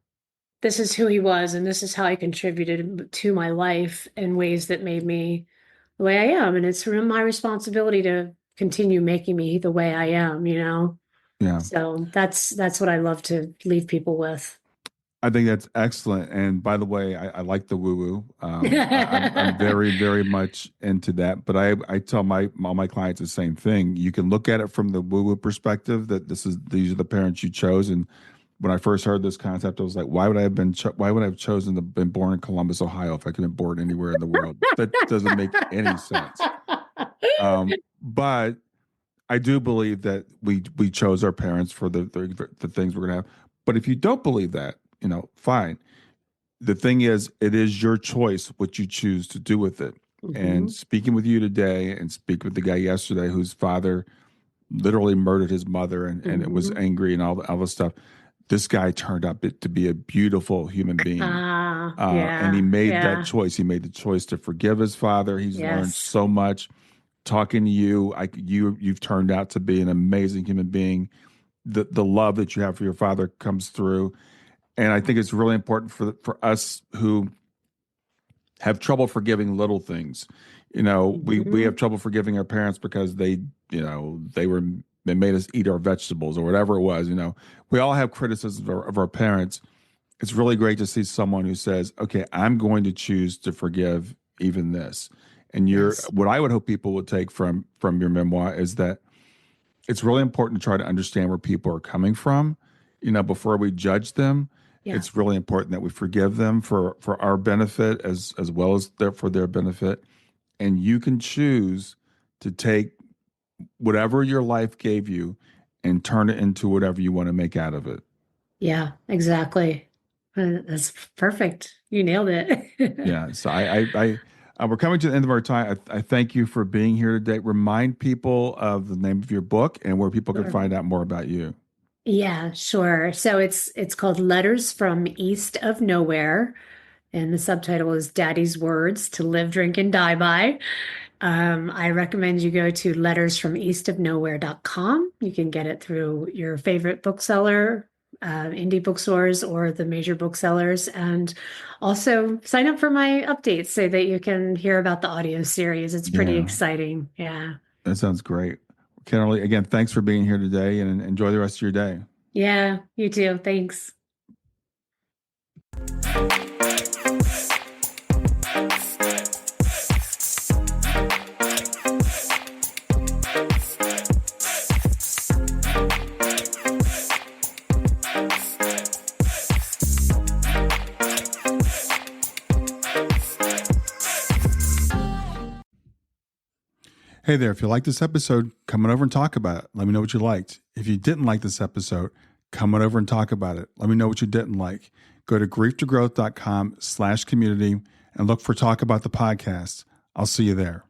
this is who he was and this is how he contributed to my life in ways that made me the way I am. And it's my responsibility to continue making me the way I am. Yeah. So that's what I love to leave people with. I think that's excellent. And by the way, I like the woo woo. I'm very, very much into that. But I tell all my clients the same thing. You can look at it from the woo woo perspective that these are the parents you chose. And when I first heard this concept, I was like, why would I have chosen to been born in Columbus, Ohio, if I could have been born anywhere in the world? That doesn't make any sense. But I do believe that we chose our parents for the things we're gonna have. But if you don't believe that, fine. The thing is, it is your choice what you choose to do with it. And Mhm. speaking with you today, and speak with the guy yesterday whose father literally murdered his mother and it was Mhm. angry and all the stuff. This guy turned out to be a beautiful human being. And he Yeah, made that yeah, choice. He made the choice to forgive his father. He's learned yes, so much talking to you. You've turned out to be an amazing human being. The love that you have for your father comes through, and I think it's really important for us who have trouble forgiving little things. We have Mhm. trouble forgiving our parents because they made us eat our vegetables or whatever it was. We all have criticisms of our parents. It's really great to see someone who says, "Okay, I'm going to choose to forgive even this." And Yes, what I would hope people would take from your memoir is that it's really important to try to understand where people are coming from, before we judge them. yeah, It's really important that we forgive them for our benefit as well as for their benefit. And you can choose to take whatever your life gave you and turn it into whatever you want to make out of it. yeah, exactly. That's perfect. You nailed it. Yeah. So we're coming to the end of our time. I thank you for being here today. Remind people of the name of your book and where people can Sure. find out more about you. Yeah, sure. So it's called Letters from East of Nowhere, and the subtitle is Daddy's Words to Live, Drink, and Die By. I recommend you go to lettersfromeastofnowhere.com. You can get it through your favorite bookseller, indie bookstores or the major booksellers. And also sign up for my updates so that you can hear about the audio series. It's pretty exciting. Yeah. That sounds great. Kennerly, again, thanks for being here today and enjoy the rest of your day. Yeah, you too. Thanks. Hey there, if you liked this episode, come on over and talk about it. Let me know what you liked. If you didn't like this episode, come on over and talk about it. Let me know what you didn't like. Go to grieftogrowth.com/community and look for Talk About the Podcast. I'll see you there.